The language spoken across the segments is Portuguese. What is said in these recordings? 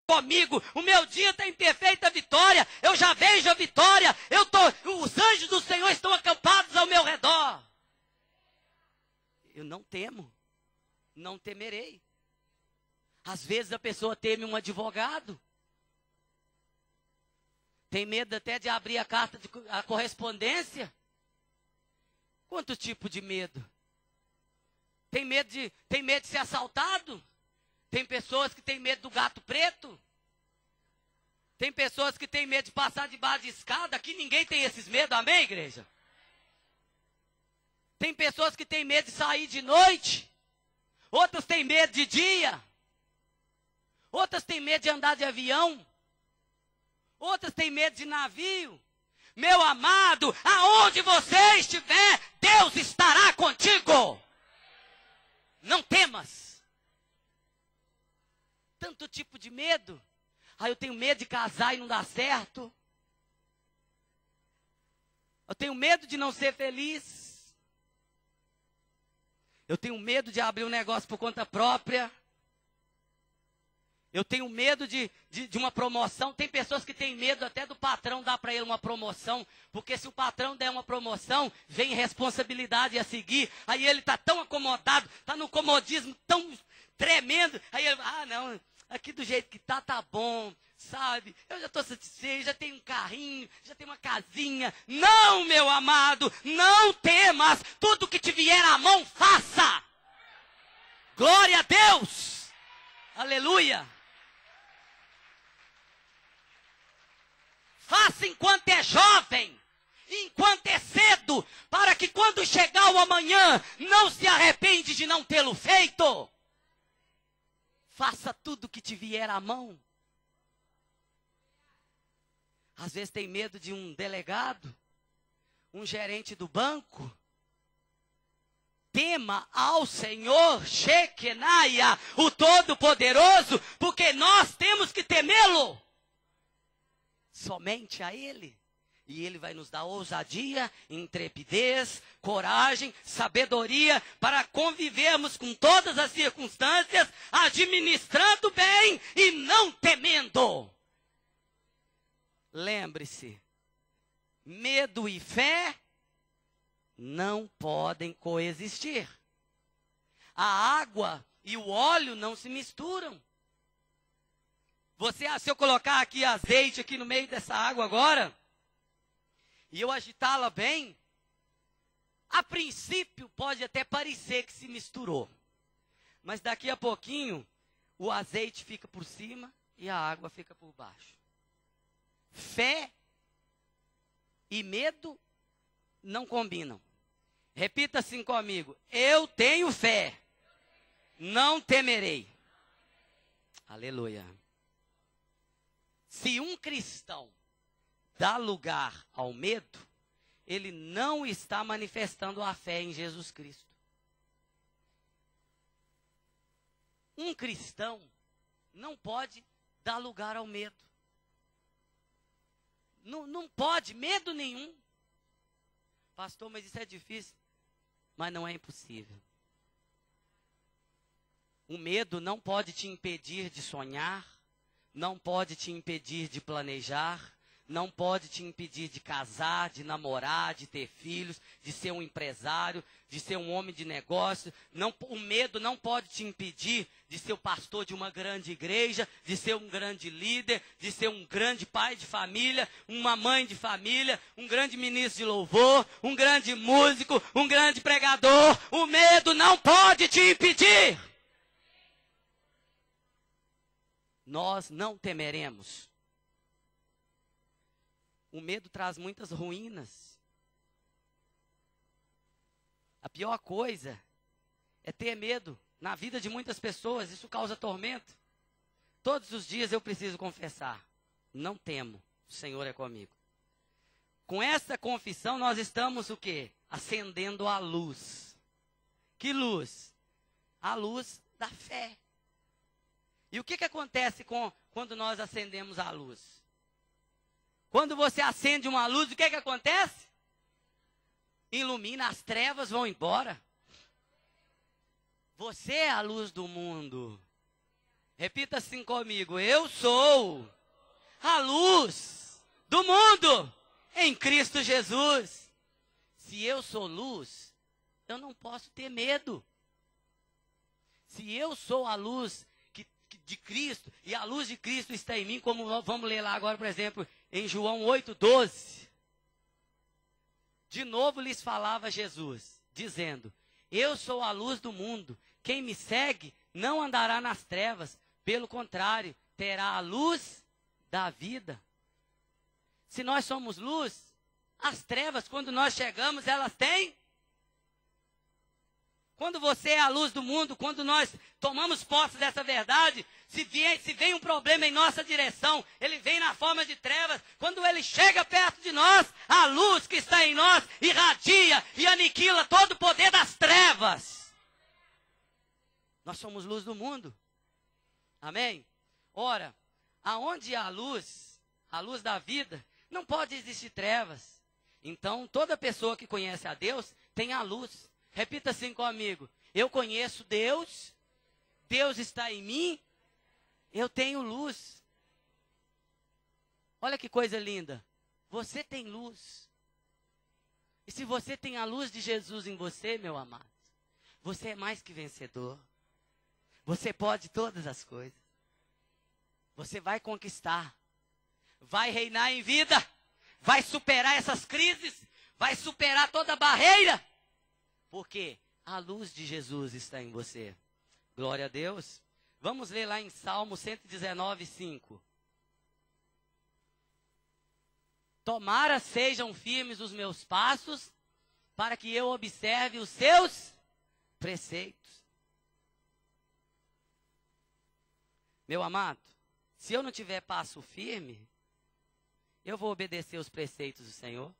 comigo, o meu dia está em perfeita vitória, eu já vejo a vitória, os anjos do Senhor estão acampados ao meu redor. Eu não temo, não temerei. Às vezes a pessoa teme um advogado, tem medo até de abrir a correspondência. Quanto tipo de medo? Tem medo de ser assaltado? Tem pessoas que têm medo do gato preto. Tem pessoas que têm medo de passar debaixo de escada. Aqui ninguém tem esses medos, amém, igreja? Tem pessoas que têm medo de sair de noite. Outras têm medo de dia. Outras têm medo de andar de avião. Outras têm medo de navio. Meu amado, aonde você estiver, Deus estará contigo. Não temas. Tanto tipo de medo. Eu tenho medo de casar e não dar certo. Eu tenho medo de não ser feliz. Eu tenho medo de abrir um negócio por conta própria. Eu tenho medo de uma promoção. Tem pessoas que têm medo até do patrão dar para ele uma promoção. Porque se o patrão der uma promoção, vem responsabilidade a seguir. Aí ele está tão acomodado, está no comodismo tão tremendo. Aí ele, não, aqui do jeito que tá bom, sabe? Eu já estou satisfeito, já tenho um carrinho, já tenho uma casinha. Não, meu amado, não temas. Tudo que te vier à mão, faça. Glória a Deus. Aleluia. Faça enquanto é jovem, enquanto é cedo, para que quando chegar o amanhã, não se arrepende de não tê-lo feito. Faça tudo que te vier à mão. Às vezes tem medo de um delegado, um gerente do banco. Tema ao Senhor, Shekinah, o Todo-Poderoso, porque nós temos que temê-lo. Somente a Ele. E Ele vai nos dar ousadia, intrepidez, coragem, sabedoria para convivermos com todas as circunstâncias, administrando bem e não temendo. Lembre-se, medo e fé não podem coexistir. A água e o óleo não se misturam. Se eu colocar aqui azeite aqui no meio dessa água agora, e eu agitá-la bem, a princípio pode até parecer que se misturou. Mas daqui a pouquinho, o azeite fica por cima e a água fica por baixo. Fé e medo não combinam. Repita assim comigo: eu tenho fé, não temerei. Aleluia. Se um cristão dá lugar ao medo, ele não está manifestando a fé em Jesus Cristo. Um cristão não pode dar lugar ao medo. Não pode, medo nenhum. Pastor, mas isso é difícil. Mas não é impossível. O medo não pode te impedir de sonhar, não pode te impedir de planejar, não pode te impedir de casar, de namorar, de ter filhos, de ser um empresário, de ser um homem de negócio. O medo não pode te impedir de ser o pastor de uma grande igreja, de ser um grande líder, de ser um grande pai de família, uma mãe de família, um grande ministro de louvor, um grande músico, um grande pregador. O medo não pode te impedir. Nós não temeremos. O medo traz muitas ruínas. A pior coisa é ter medo na vida de muitas pessoas. Isso causa tormento. Todos os dias eu preciso confessar: não temo, o Senhor é comigo. Com essa confissão nós estamos o quê? Acendendo a luz. Que luz? A luz da fé. E o que acontece quando nós acendemos a luz? Quando você acende uma luz, o que acontece? Ilumina, as trevas vão embora. Você é a luz do mundo. Repita assim comigo: eu sou a luz do mundo em Cristo Jesus. Se eu sou luz, eu não posso ter medo. Se eu sou a luz de Cristo, e a luz de Cristo está em mim, como vamos ler lá agora, por exemplo, em João 8,12. De novo lhes falava Jesus, dizendo: eu sou a luz do mundo. Quem me segue não andará nas trevas, pelo contrário, terá a luz da vida. Se nós somos luz, as trevas, quando nós chegamos, elas têm. Quando você é a luz do mundo, quando nós tomamos posse dessa verdade, se vem um problema em nossa direção, ele vem na forma de trevas. Quando ele chega perto de nós, a luz que está em nós irradia e aniquila todo o poder das trevas. Nós somos luz do mundo. Amém? Ora, aonde há a luz da vida, não pode existir trevas. Então, toda pessoa que conhece a Deus tem a luz. Repita assim comigo: eu conheço Deus, Deus está em mim, eu tenho luz. Olha que coisa linda. Você tem luz. E se você tem a luz de Jesus em você, meu amado, você é mais que vencedor. Você pode todas as coisas. Você vai conquistar. Vai reinar em vida. Vai superar essas crises. Vai superar toda barreira. Porque a luz de Jesus está em você. Glória a Deus. Vamos ler lá em Salmo 119, 5. Tomara sejam firmes os meus passos, para que eu observe os seus preceitos. Meu amado, se eu não tiver passo firme, eu vou obedecer os preceitos do Senhor?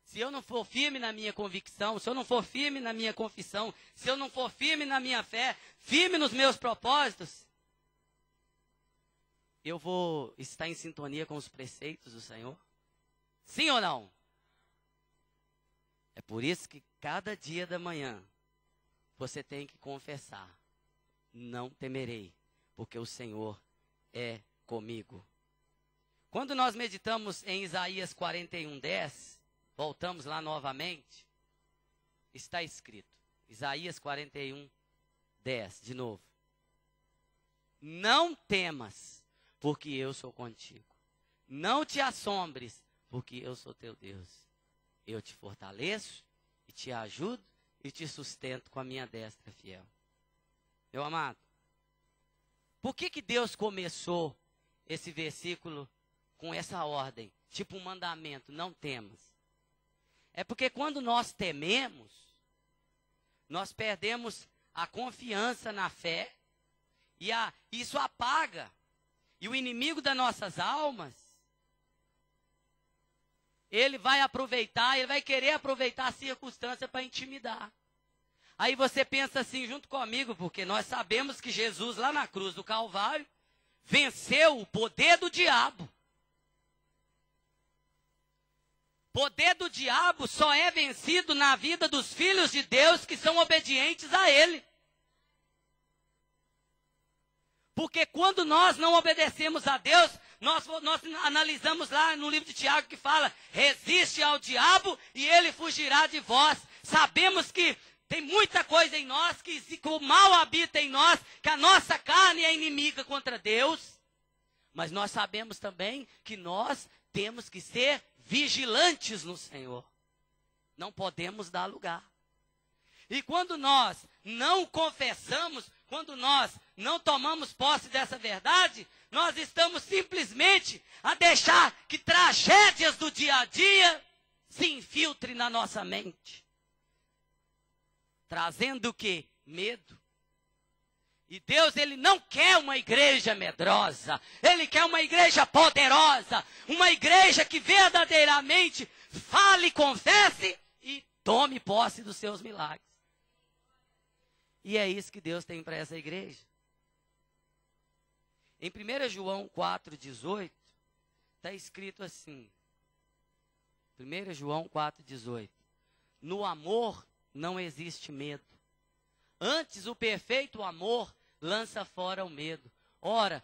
Se eu não for firme na minha convicção, se eu não for firme na minha confissão, se eu não for firme na minha fé, firme nos meus propósitos, eu vou estar em sintonia com os preceitos do Senhor? Sim ou não? É por isso que cada dia da manhã você tem que confessar: não temerei, porque o Senhor é comigo. Quando nós meditamos em Isaías 41:10, voltamos lá novamente, está escrito, Isaías 41:10, de novo: não temas, porque eu sou contigo. Não te assombres, porque eu sou teu Deus. Eu te fortaleço, e te ajudo, e te sustento com a minha destra fiel. Meu amado, por que Deus começou esse versículo com essa ordem? Tipo um mandamento: não temas. É porque quando nós tememos, nós perdemos a confiança na fé, e isso apaga. E o inimigo das nossas almas, ele vai querer aproveitar a circunstância para intimidar. Aí você pensa assim junto comigo, porque nós sabemos que Jesus lá na cruz do Calvário venceu o poder do diabo. Poder do diabo só é vencido na vida dos filhos de Deus que são obedientes a Ele. Porque quando nós não obedecemos a Deus, nós analisamos lá no livro de Tiago que fala: resiste ao diabo e ele fugirá de vós. Sabemos que tem muita coisa em nós, que o mal habita em nós, que a nossa carne é inimiga contra Deus. Mas nós sabemos também que nós temos que ser vigilantes no Senhor. Não podemos dar lugar. E quando nós não confessamos, quando nós não tomamos posse dessa verdade, nós estamos simplesmente a deixar que tragédias do dia a dia se infiltrem na nossa mente. Trazendo o quê? Medo. E Deus, Ele não quer uma igreja medrosa. Ele quer uma igreja poderosa. Uma igreja que verdadeiramente fale, confesse e tome posse dos seus milagres. E é isso que Deus tem para essa igreja. Em 1 João 4,18, está escrito assim. 1 João 4,18. No amor não existe medo. Antes, o perfeito amor lança fora o medo. Ora,